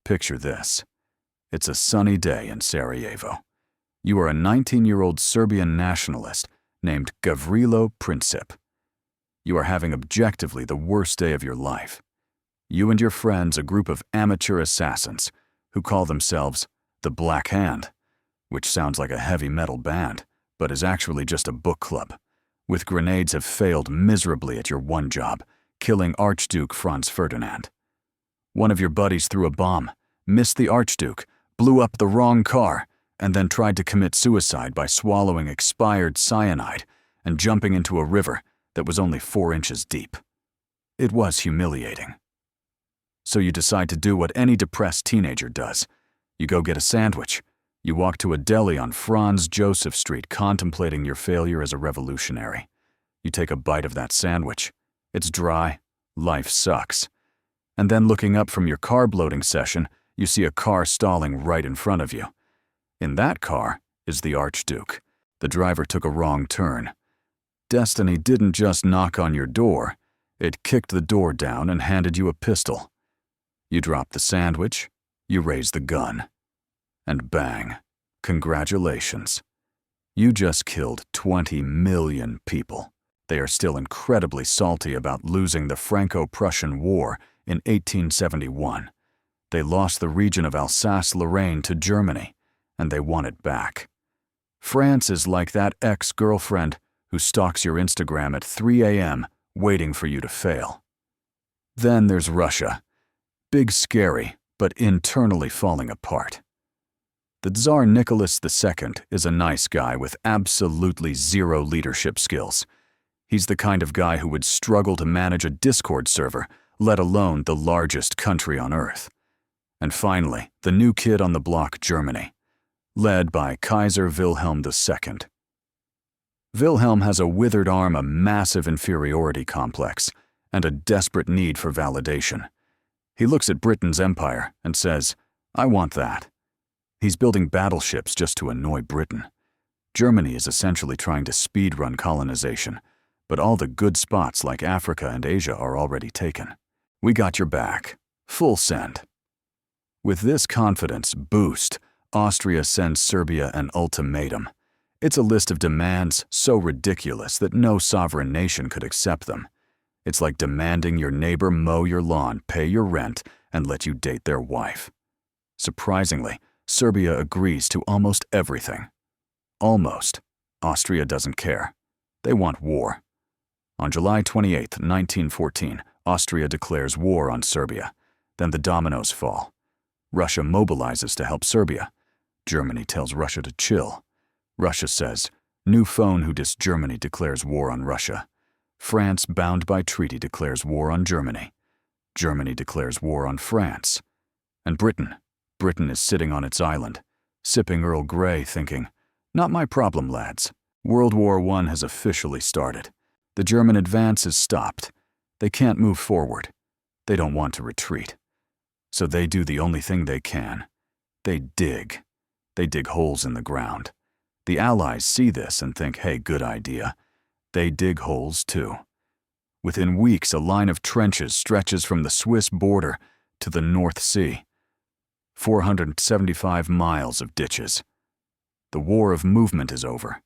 picture this. It's a sunny day in Sarajevo. You are a 19-year-old Serbian nationalist named Gavrilo Princip. You are having objectively the worst day of your life. You and your friends, a group of amateur assassins who call themselves the Black Hand, which sounds like a heavy metal band, but is actually just a book club, with grenades have failed miserably at your one job, killing Archduke Franz Ferdinand. One of your buddies threw a bomb, missed the Archduke, blew up the wrong car, and then tried to commit suicide by swallowing expired cyanide and jumping into a river that was only 4 inches deep. It was humiliating. So you decide to do what any depressed teenager does. You go get a sandwich. You walk to a deli on Franz Joseph Street contemplating your failure as a revolutionary. You take a bite of that sandwich. It's dry. Life sucks. And then looking up from your carb loading session, you see a car stalling right in front of you. In that car is the Archduke. The driver took a wrong turn. Destiny didn't just knock on your door. It kicked the door down and handed you a pistol. You drop the sandwich. You raise the gun. And bang, congratulations. You just killed 20 million people. They are still incredibly salty about losing the Franco-Prussian War in 1871. They lost the region of Alsace-Lorraine to Germany, and they want it back. France is like that ex-girlfriend who stalks your Instagram at 3 a.m. waiting for you to fail. Then there's Russia. Big scary, but internally falling apart. The Tsar Nicholas II is a nice guy with absolutely zero leadership skills. He's the kind of guy who would struggle to manage a Discord server, let alone the largest country on Earth. And finally, the new kid on the block, Germany, led by Kaiser Wilhelm II. Wilhelm has a withered arm, a massive inferiority complex, and a desperate need for validation. He looks at Britain's empire and says, "I want that." He's building battleships just to annoy Britain. Germany is essentially trying to speedrun colonization, but all the good spots like Africa and Asia are already taken. We got your back. Full send. With this confidence boost, Austria sends Serbia an ultimatum. It's a list of demands so ridiculous that no sovereign nation could accept them. It's like demanding your neighbor mow your lawn, pay your rent, and let you date their wife. Surprisingly, Serbia agrees to almost everything. Almost. Austria doesn't care. They want war. On July 28, 1914, Austria declares war on Serbia. Then the dominoes fall. Russia mobilizes to help Serbia. Germany tells Russia to chill. Russia says, new phone who dissed Germany declares war on Russia. France, bound by treaty, declares war on Germany. Germany declares war on France. And Britain is sitting on its island, sipping Earl Grey, thinking, not my problem, lads. World War I has officially started. The German advance is stopped. They can't move forward. They don't want to retreat. So they do the only thing they can. They dig. They dig holes in the ground. The Allies see this and think, hey, good idea. They dig holes too. Within weeks, a line of trenches stretches from the Swiss border to the North Sea. 475 miles of ditches. The war of movement is over.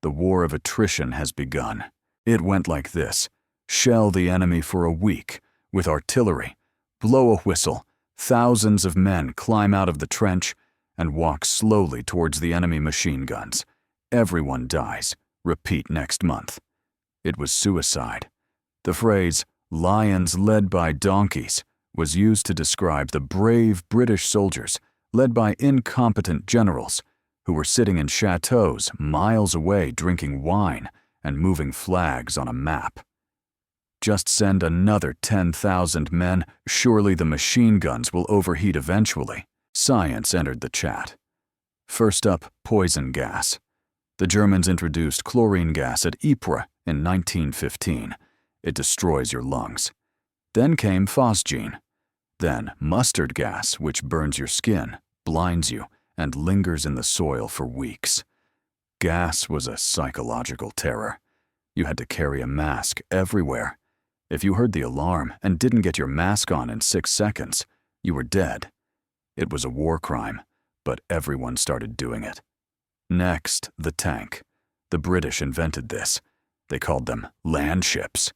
The war of attrition has begun. It went like this. Shell the enemy for a week with artillery, blow a whistle, thousands of men climb out of the trench and walk slowly towards the enemy machine guns. Everyone dies. Repeat next month. It was suicide. The phrase, lions led by donkeys, was used to describe the brave British soldiers led by incompetent generals who were sitting in chateaus miles away drinking wine and moving flags on a map. Just send another 10,000 men, surely the machine guns will overheat eventually. Science entered the chat. First up, poison gas. The Germans introduced chlorine gas at Ypres in 1915. It destroys your lungs. Then came phosgene. Then mustard gas, which burns your skin, blinds you, and lingers in the soil for weeks. Gas was a psychological terror. You had to carry a mask everywhere. If you heard the alarm and didn't get your mask on in 6 seconds, you were dead. It was a war crime, but everyone started doing it. Next, the tank. The British invented this. They called them land ships.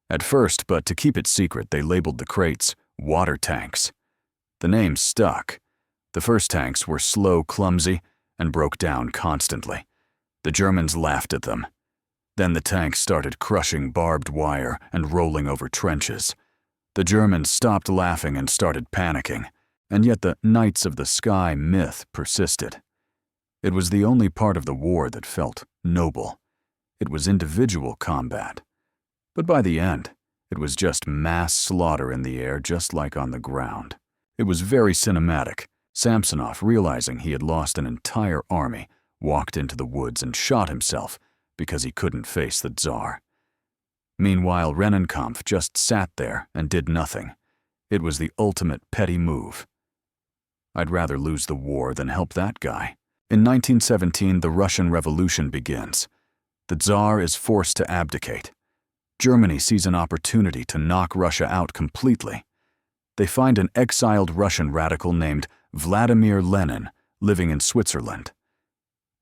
At first, but to keep it secret, they labeled the crates water tanks. The name stuck. The first tanks were slow, clumsy, and broke down constantly. The Germans laughed at them. Then the tanks started crushing barbed wire and rolling over trenches. The Germans stopped laughing and started panicking, and yet the Knights of the Sky myth persisted. It was the only part of the war that felt noble. It was individual combat. But by the end, it was just mass slaughter in the air, just like on the ground. It was very cinematic. Samsonov, realizing he had lost an entire army, walked into the woods and shot himself because he couldn't face the Tsar. Meanwhile, Rennenkampf just sat there and did nothing. It was the ultimate petty move. I'd rather lose the war than help that guy. In 1917, the Russian Revolution begins. The Tsar is forced to abdicate. Germany sees an opportunity to knock Russia out completely. They find an exiled Russian radical named Vladimir Lenin living in Switzerland.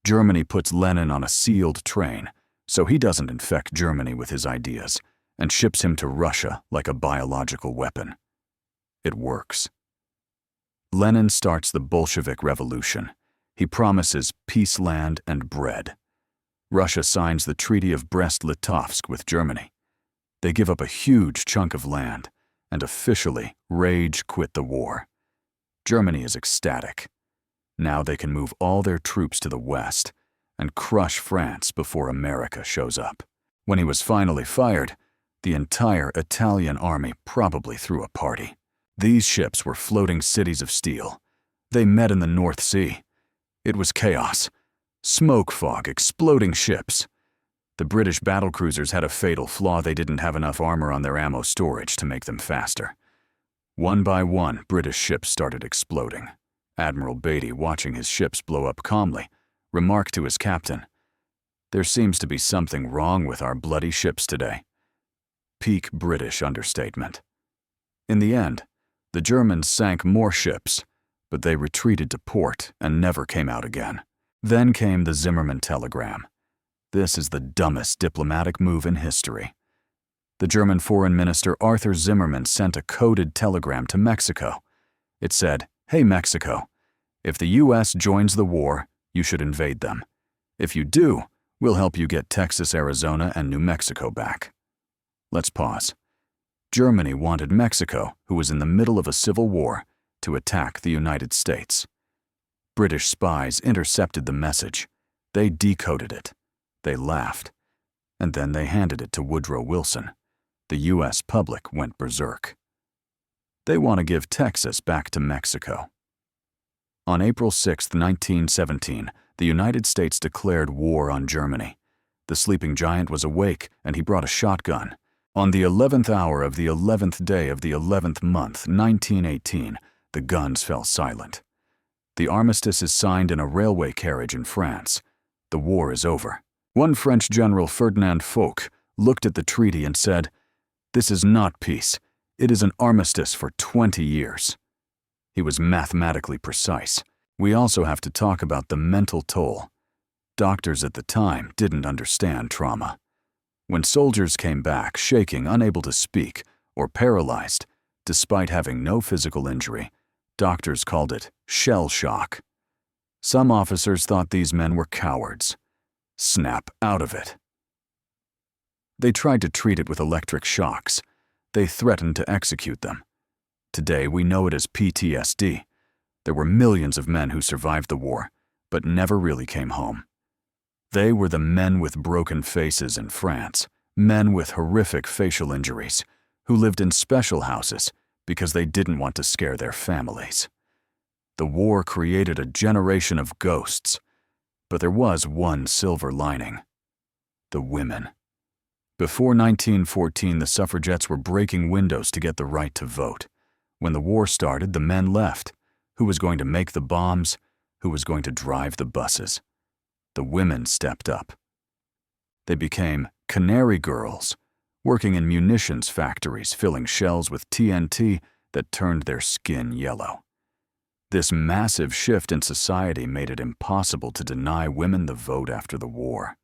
Germany puts Lenin on a sealed train, so he doesn't infect Germany with his ideas, and ships him to Russia like a biological weapon. It works. Lenin starts the Bolshevik Revolution. He promises peace, land, and bread. Russia signs the Treaty of Brest-Litovsk with Germany. They give up a huge chunk of land and officially rage quit the war. Germany is ecstatic. Now they can move all their troops to the west and crush France before America shows up. When he was finally fired, the entire Italian army probably threw a party. These ships were floating cities of steel. They met in the North Sea. It was chaos. Smoke fog, exploding ships. The British battlecruisers had a fatal flaw. They didn't have enough armor on their ammo storage to make them faster. One by one, British ships started exploding. Admiral Beatty, watching his ships blow up calmly, remarked to his captain, "There seems to be something wrong with our bloody ships today." Peak British understatement. In the end, the Germans sank more ships, but they retreated to port and never came out again. Then came the Zimmermann telegram. This is the dumbest diplomatic move in history. The German Foreign Minister Arthur Zimmermann sent a coded telegram to Mexico. It said, "Hey Mexico, if the US joins the war, you should invade them. If you do, we'll help you get Texas, Arizona, and New Mexico back." Let's pause. Germany wanted Mexico, who was in the middle of a civil war, to attack the United States. British spies intercepted the message. They decoded it. They laughed. And then they handed it to Woodrow Wilson. The US public went berserk. They want to give Texas back to Mexico. On April 6, 1917, the United States declared war on Germany. The sleeping giant was awake, and he brought a shotgun. On the 11th hour of the 11th day of the 11th month, 1918, the guns fell silent. The armistice is signed in a railway carriage in France. The war is over. One French general, Ferdinand Foch, looked at the treaty and said, "This is not peace. It is an armistice for 20 years." He was mathematically precise. We also have to talk about the mental toll. Doctors at the time didn't understand trauma. When soldiers came back shaking, unable to speak, or paralyzed, despite having no physical injury, doctors called it shell shock. Some officers thought these men were cowards. Snap out of it. They tried to treat it with electric shocks. They threatened to execute them. Today, we know it as PTSD. There were millions of men who survived the war, but never really came home. They were the men with broken faces in France, men with horrific facial injuries, who lived in special houses because they didn't want to scare their families. The war created a generation of ghosts, but there was one silver lining: the women. Before 1914, the suffragettes were breaking windows to get the right to vote. When the war started, the men left. Who was going to make the bombs? Who was going to drive the buses? The women stepped up. They became canary girls, working in munitions factories, filling shells with TNT that turned their skin yellow. This massive shift in society made it impossible to deny women the vote after the war.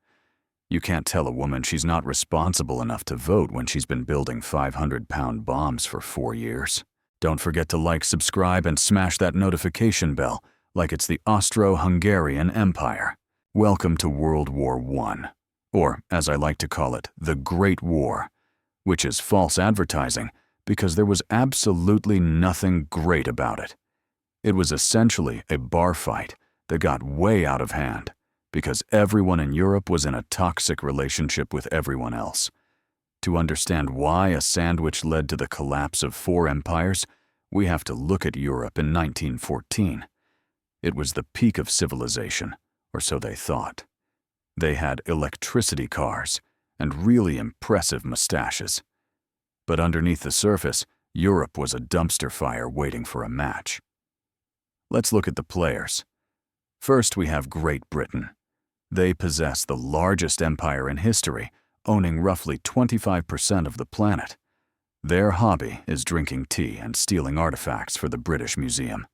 You can't tell a woman she's not responsible enough to vote when she's been building 500-pound bombs for 4 years. Don't forget to like, subscribe, and smash that notification bell like it's the Austro-Hungarian Empire. Welcome to World War I, or as I like to call it, the Great War, which is false advertising because there was absolutely nothing great about it. It was essentially a bar fight that got way out of hand because everyone in Europe was in a toxic relationship with everyone else. To understand why a sandwich led to the collapse of 4 empires, we have to look at Europe in 1914. It was the peak of civilization, or so they thought. They had electricity cars and really impressive mustaches. But underneath the surface, Europe was a dumpster fire waiting for a match. Let's look at the players. First, we have Great Britain. They possess the largest empire in history, owning roughly 25% of the planet. Their hobby is drinking tea and stealing artifacts for the British Museum.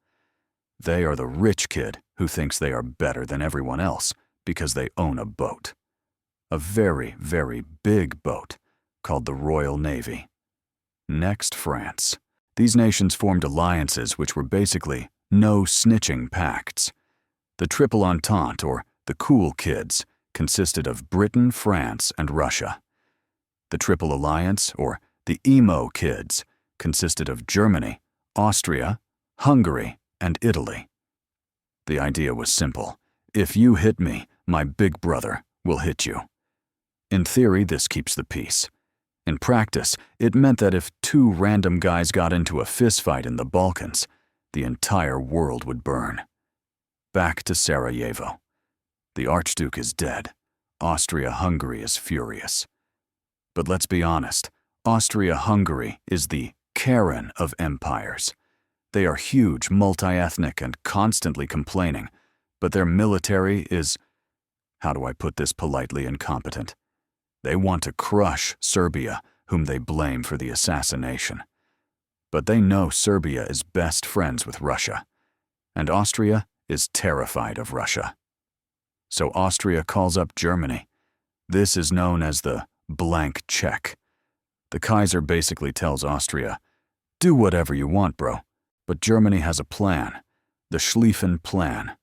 They are the rich kid who thinks they are better than everyone else because they own a boat. A very, very big boat called the Royal Navy. Next, France. These nations formed alliances which were basically no snitching pacts. The Triple Entente, or the Cool Kids, consisted of Britain, France, and Russia. The Triple Alliance, or the Emo Kids, consisted of Germany, Austria, Hungary, and Italy. The idea was simple. If you hit me, my big brother will hit you. In theory, this keeps the peace. In practice, it meant that if 2 random guys got into a fistfight in the Balkans, the entire world would burn. Back to Sarajevo. The Archduke is dead. Austria-Hungary is furious. But let's be honest, Austria-Hungary is the Karen of empires. They are huge, multi-ethnic, and constantly complaining, but their military is, how do I put this politely, incompetent. They want to crush Serbia, whom they blame for the assassination. But they know Serbia is best friends with Russia, and Austria is terrified of Russia. So Austria calls up Germany. This is known as the blank check. The Kaiser basically tells Austria, do whatever you want, bro, but Germany has a plan, the Schlieffen Plan.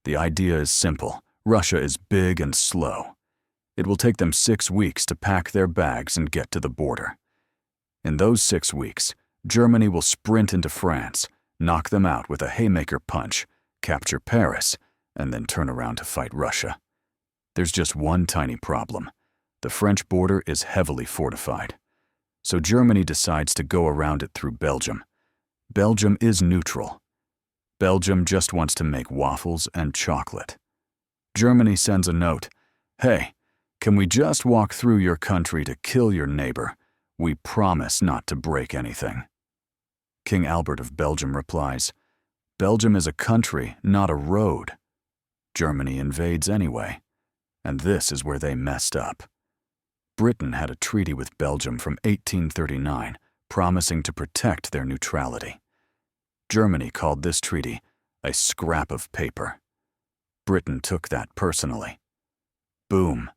The idea is simple. Russia is big and slow. It will take them 6 weeks to pack their bags and get to the border. In those 6 weeks, Germany will sprint into France, knock them out with a haymaker punch, capture Paris, and then turn around to fight Russia. There's just one tiny problem. The French border is heavily fortified. So Germany decides to go around it through Belgium. Belgium is neutral. Belgium just wants to make waffles and chocolate. Germany sends a note, hey, can we just walk through your country to kill your neighbor? We promise not to break anything. King Albert of Belgium replies, Belgium is a country, not a road. Germany invades anyway, and this is where they messed up. Britain had a treaty with Belgium from 1839, promising to protect their neutrality. Germany called this treaty a scrap of paper. Britain took that personally. Boom.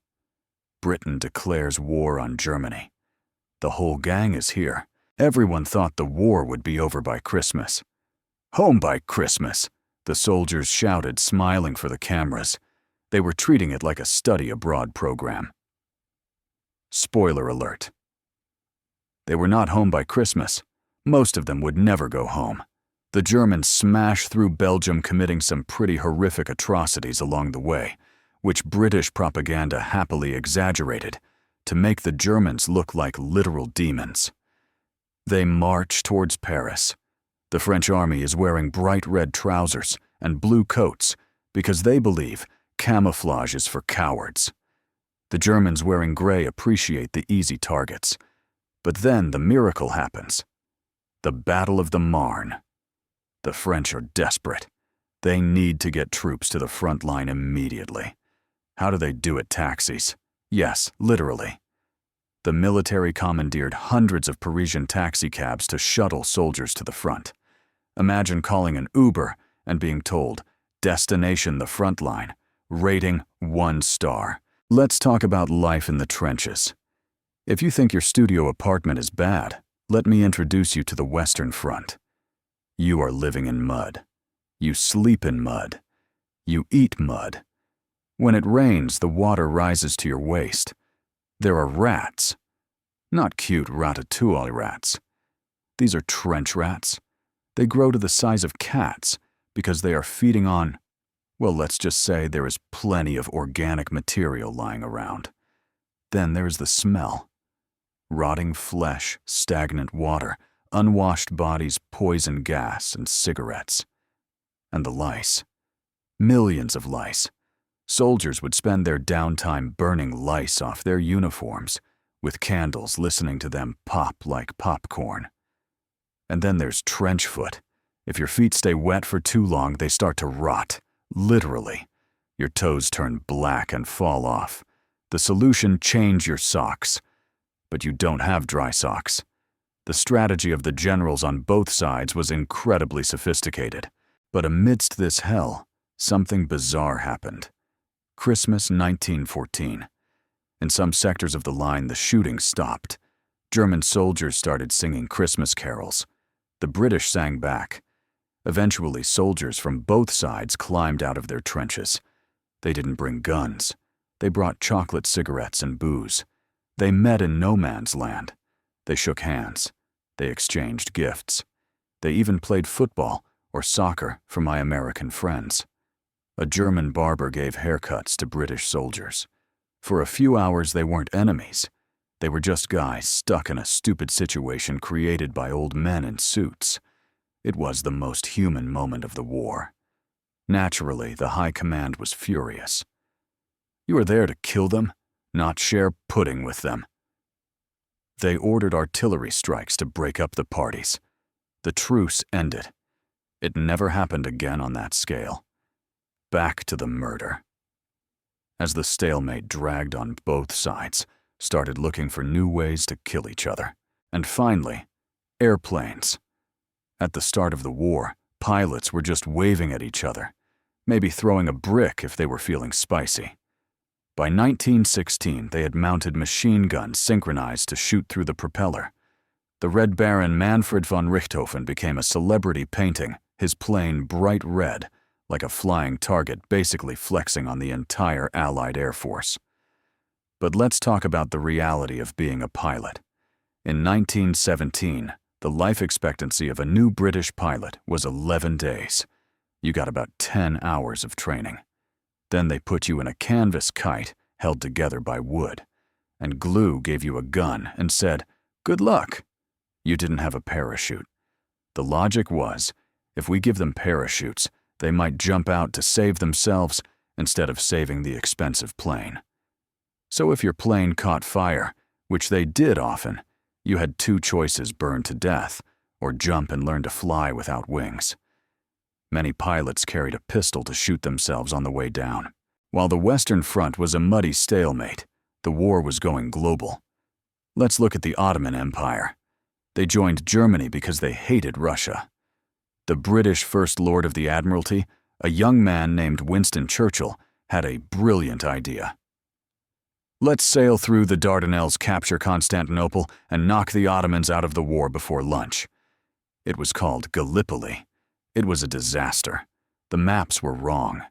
Britain declares war on Germany. The whole gang is here. Everyone thought the war would be over by Christmas. Home by Christmas, the soldiers shouted, smiling for the cameras. They were treating it like a study abroad program. Spoiler alert. They were not home by Christmas. Most of them would never go home. The Germans smashed through Belgium, committing some pretty horrific atrocities along the way, which British propaganda happily exaggerated to make the Germans look like literal demons. They march towards Paris. The French army is wearing bright red trousers and blue coats because they believe camouflage is for cowards. The Germans wearing gray appreciate the easy targets. But then the miracle happens. The Battle of the Marne. The French are desperate. They need to get troops to the front line immediately. How do they do it? Taxis. Yes, literally. The military commandeered hundreds of Parisian taxicabs to shuttle soldiers to the front. Imagine calling an Uber and being told, "Destination the front line, rating 1 star." Let's talk about life in the trenches. If you think your studio apartment is bad, let me introduce you to the Western Front. You are living in mud. You sleep in mud. You eat mud. When it rains, the water rises to your waist. There are rats. Not cute ratatouille rats. These are trench rats. They grow to the size of cats because they are feeding on, well, let's just say there is plenty of organic material lying around. Then there is the smell. Rotting flesh, stagnant water, unwashed bodies, poison gas, and cigarettes. And the lice. Millions of lice. Soldiers would spend their downtime burning lice off their uniforms, with candles listening to them pop like popcorn. And then there's trench foot. If your feet stay wet for too long, they start to rot, literally. Your toes turn black and fall off. The solution: change your socks. But you don't have dry socks. The strategy of the generals on both sides was incredibly sophisticated. But amidst this hell, something bizarre happened. Christmas 1914. In some sectors of the line, the shooting stopped. German soldiers started singing Christmas carols. The British sang back. Eventually, soldiers from both sides climbed out of their trenches. They didn't bring guns. They brought chocolate cigarettes and booze. They met in no man's land. They shook hands. They exchanged gifts. They even played football or soccer for my American friends. A German barber gave haircuts to British soldiers. For a few hours, they weren't enemies. They were just guys stuck in a stupid situation created by old men in suits. It was the most human moment of the war. Naturally, the high command was furious. You are there to kill them, not share pudding with them. They ordered artillery strikes to break up the parties. The truce ended. It never happened again on that scale. Back to the murder. As the stalemate dragged on both sides, started looking for new ways to kill each other. And finally, airplanes. At the start of the war, pilots were just waving at each other, maybe throwing a brick if they were feeling spicy. By 1916, they had mounted machine guns synchronized to shoot through the propeller. The Red Baron Manfred von Richthofen became a celebrity painting, his plane bright red, like a flying target, basically flexing on the entire Allied Air Force. But let's talk about the reality of being a pilot. In 1917, the life expectancy of a new British pilot was 11 days. You got about 10 hours of training. Then they put you in a canvas kite held together by wood, and glue gave you a gun and said, "Good luck." You didn't have a parachute. The logic was, if we give them parachutes, they might jump out to save themselves instead of saving the expensive plane. So if your plane caught fire, which they did often, you had two choices: burn to death or jump and learn to fly without wings. Many pilots carried a pistol to shoot themselves on the way down. While the Western Front was a muddy stalemate, the war was going global. Let's look at the Ottoman Empire. They joined Germany because they hated Russia. The British First Lord of the Admiralty, a young man named Winston Churchill, had a brilliant idea. Let's sail through the Dardanelles, capture Constantinople, and knock the Ottomans out of the war before lunch. It was called Gallipoli. It was a disaster. The maps were wrong.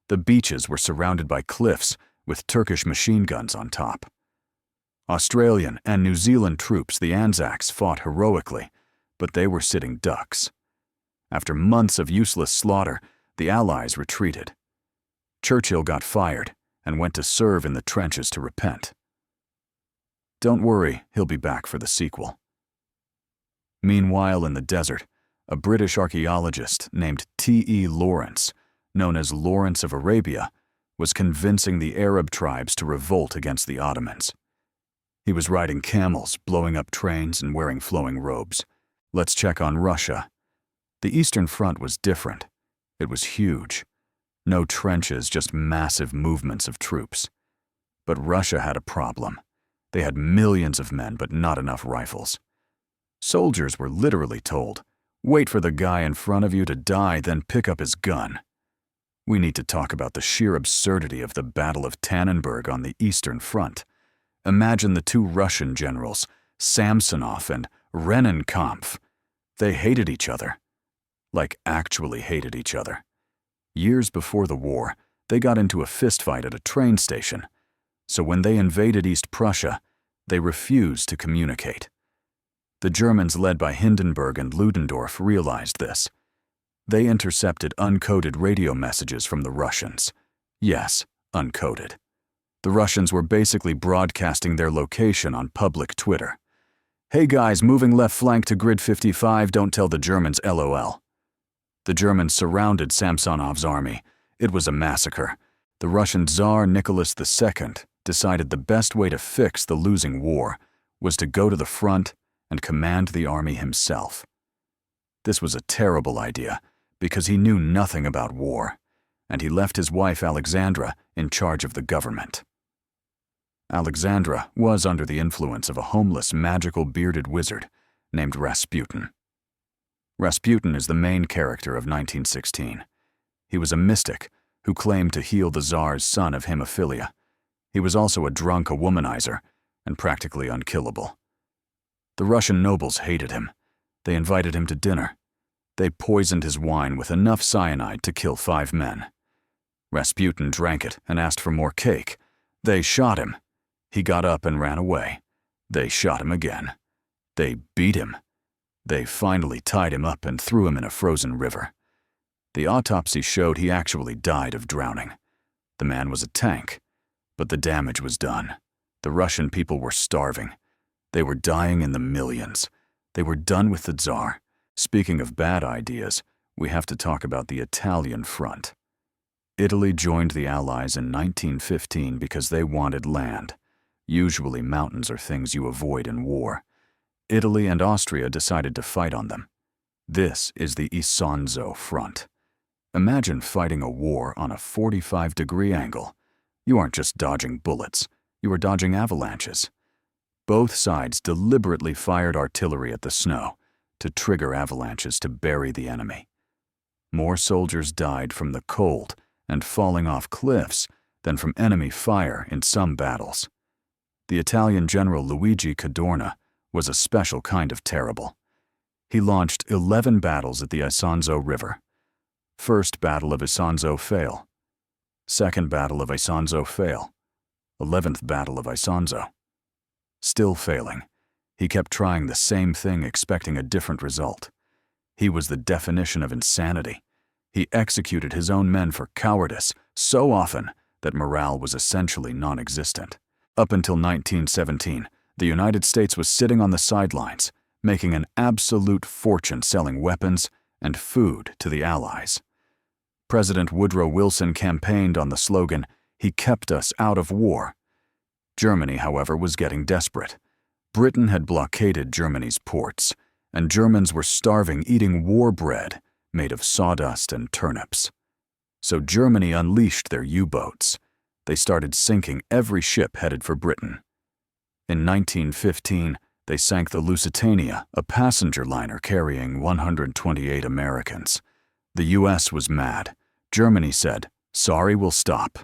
The beaches were surrounded by cliffs with Turkish machine guns on top. Australian and New Zealand troops, the Anzacs, fought heroically, but they were sitting ducks. After months of useless slaughter, the Allies retreated. Churchill got fired and went to serve in the trenches to repent. Don't worry, he'll be back for the sequel. Meanwhile, in the desert, a British archaeologist named T.E. Lawrence, known as Lawrence of Arabia, was convincing the Arab tribes to revolt against the Ottomans. He was riding camels, blowing up trains, and wearing flowing robes. Let's check on Russia. The Eastern Front was different. It was huge. No trenches, just massive movements of troops. But Russia had a problem. They had millions of men, but not enough rifles. Soldiers were literally told, Wait for the guy in front of you to die, then pick up his gun. We need to talk about the sheer absurdity of the Battle of Tannenberg on the Eastern Front. Imagine the two Russian generals, Samsonov and Rennenkampf. They hated each other. Like, actually hated each other. Years before the war, they got into a fistfight at a train station. So when they invaded East Prussia, they refused to communicate. The Germans, led by Hindenburg and Ludendorff, realized this. They intercepted uncoded radio messages from the Russians. Yes, uncoded. The Russians were basically broadcasting their location on public Twitter. "Hey guys, moving left flank to grid 55, don't tell the Germans LOL." The Germans surrounded Samsonov's army. It was a massacre. The Russian Tsar Nicholas II decided the best way to fix the losing war was to go to the front and command the army himself. This was a terrible idea because he knew nothing about war, and he left his wife Alexandra in charge of the government. Alexandra was under the influence of a homeless, magical bearded wizard named Rasputin. Rasputin is the main character of 1916. He was a mystic who claimed to heal the Tsar's son of hemophilia. He was also a drunk, a womanizer, and practically unkillable. The Russian nobles hated him. They invited him to dinner. They poisoned his wine with enough cyanide to kill 5 men. Rasputin drank it and asked for more cake. They shot him. He got up and ran away. They shot him again. They beat him. They finally tied him up and threw him in a frozen river. The autopsy showed he actually died of drowning. The man was a tank, but the damage was done. The Russian people were starving. They were dying in the millions. They were done with the Tsar. Speaking of bad ideas, we have to talk about the Italian front. Italy joined the Allies in 1915 because they wanted land. Usually mountains are things you avoid in war. Italy and Austria decided to fight on them. This is the Isonzo front. Imagine fighting a war on a 45-degree angle. You aren't just dodging bullets, you are dodging avalanches. Both sides deliberately fired artillery at the snow to trigger avalanches to bury the enemy. More soldiers died from the cold and falling off cliffs than from enemy fire in some battles. The Italian general Luigi Cadorna was a special kind of terrible. He launched 11 battles at the Isonzo River. First Battle of Isonzo fail. Second Battle of Isonzo fail. 11th Battle of Isonzo. Still failing. He kept trying the same thing, expecting a different result. He was the definition of insanity. He executed his own men for cowardice so often that morale was essentially non-existent. Up until 1917, the United States was sitting on the sidelines, making an absolute fortune selling weapons and food to the Allies. President Woodrow Wilson campaigned on the slogan, "He kept us out of war." Germany, however, was getting desperate. Britain had blockaded Germany's ports, and Germans were starving, eating war bread made of sawdust and turnips. So Germany unleashed their U-boats. They started sinking every ship headed for Britain. In 1915, they sank the Lusitania, a passenger liner carrying 128 Americans. The U.S. was mad. Germany said, "Sorry, we'll stop."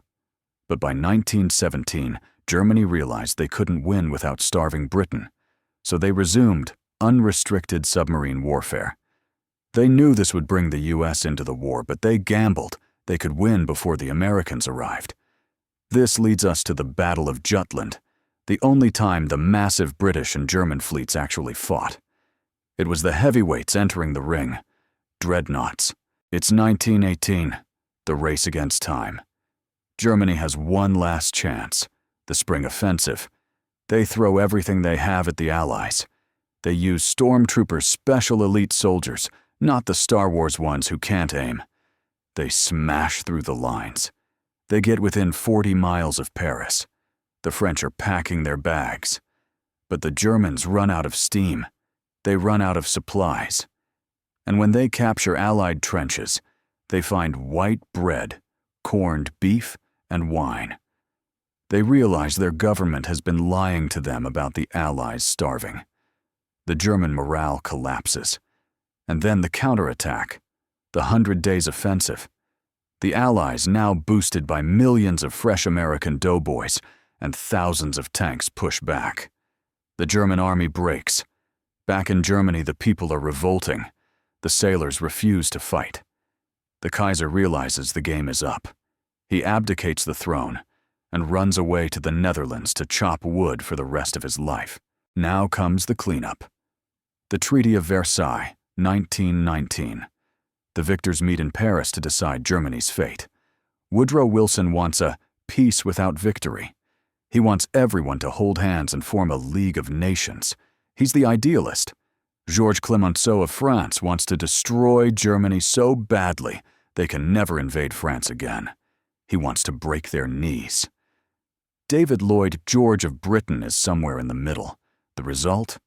But by 1917, Germany realized they couldn't win without starving Britain, so they resumed unrestricted submarine warfare. They knew this would bring the U.S. into the war, but they gambled they could win before the Americans arrived. This leads us to the Battle of Jutland, the only time the massive British and German fleets actually fought. It was the heavyweights entering the ring, dreadnoughts. It's 1918, the race against time. Germany has one last chance, the spring offensive. They throw everything they have at the Allies. They use stormtroopers, special elite soldiers, not the Star Wars ones who can't aim. They smash through the lines. They get within 40 miles of Paris. The French are packing their bags. But the Germans run out of steam. They run out of supplies. And when they capture Allied trenches, they find white bread, corned beef, and wine. They realize their government has been lying to them about the Allies starving. The German morale collapses. And then the counterattack, the 100 Days Offensive. The Allies, now boosted by millions of fresh American doughboys and thousands of tanks, push back. The German army breaks. Back in Germany, the people are revolting. The sailors refuse to fight. The Kaiser realizes the game is up. He abdicates the throne and runs away to the Netherlands to chop wood for the rest of his life. Now comes the cleanup. The Treaty of Versailles, 1919. The victors meet in Paris to decide Germany's fate. Woodrow Wilson wants a peace without victory. He wants everyone to hold hands and form a League of Nations. He's the idealist. Georges Clemenceau of France wants to destroy Germany so badly they can never invade France again. He wants to break their knees. David Lloyd George of Britain is somewhere in the middle. The result?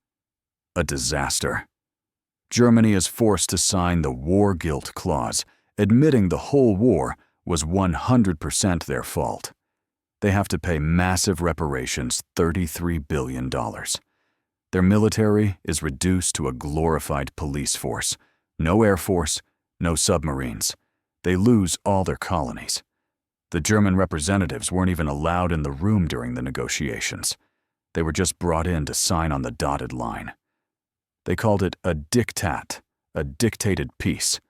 A disaster. Germany is forced to sign the War Guilt Clause, admitting the whole war was 100% their fault. They have to pay massive reparations, $33 billion. Their military is reduced to a glorified police force. No air force, no submarines. They lose all their colonies. The German representatives weren't even allowed in the room during the negotiations. They were just brought in to sign on the dotted line. They called it a diktat, a dictated peace.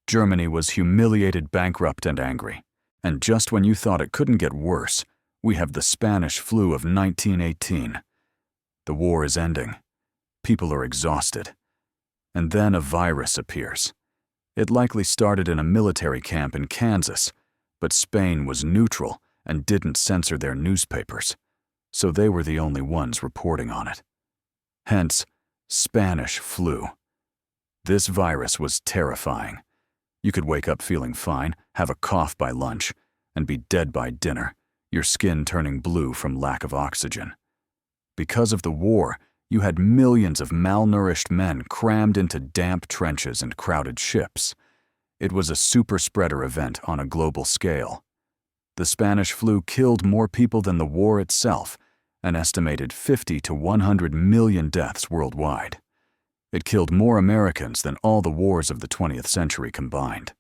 Germany was humiliated, bankrupt, and angry. And just when you thought it couldn't get worse, we have the Spanish flu of 1918. The war is ending. People are exhausted. And then a virus appears. It likely started in a military camp in Kansas, but Spain was neutral and didn't censor their newspapers, so they were the only ones reporting on it. Hence, Spanish flu. This virus was terrifying. You could wake up feeling fine, have a cough by lunch, and be dead by dinner, your skin turning blue from lack of oxygen. Because of the war, you had millions of malnourished men crammed into damp trenches and crowded ships. It was a super-spreader event on a global scale. The Spanish flu killed more people than the war itself, an estimated 50 to 100 million deaths worldwide. It killed more Americans than all the wars of the 20th century combined.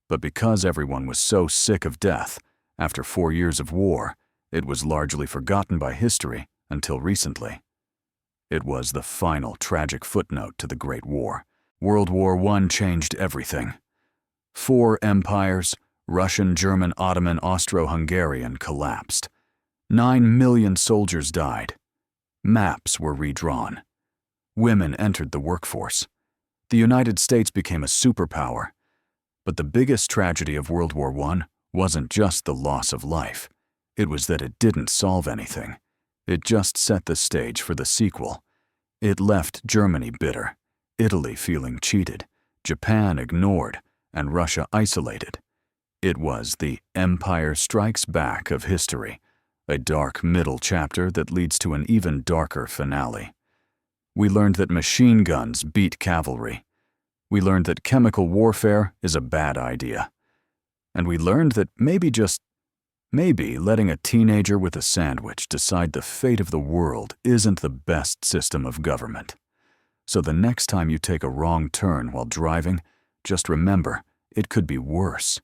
But because everyone was so sick of death, after 4 years of war, it was largely forgotten by history until recently. It was the final tragic footnote to the Great War. World War I changed everything. 4 empires, Russian, German, Ottoman, Austro-Hungarian, collapsed. 9 million soldiers died. Maps were redrawn. Women entered the workforce. The United States became a superpower. But the biggest tragedy of World War I wasn't just the loss of life. It was that it didn't solve anything. It just set the stage for the sequel. It left Germany bitter, Italy feeling cheated, Japan ignored, and Russia isolated. It was the Empire Strikes Back of history, a dark middle chapter that leads to an even darker finale. We learned that machine guns beat cavalry. We learned that chemical warfare is a bad idea. And we learned that maybe letting a teenager with a sandwich decide the fate of the world isn't the best system of government. So the next time you take a wrong turn while driving, just remember, it could be worse.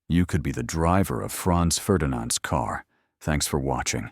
You could be the driver of Franz Ferdinand's car. Thanks for watching.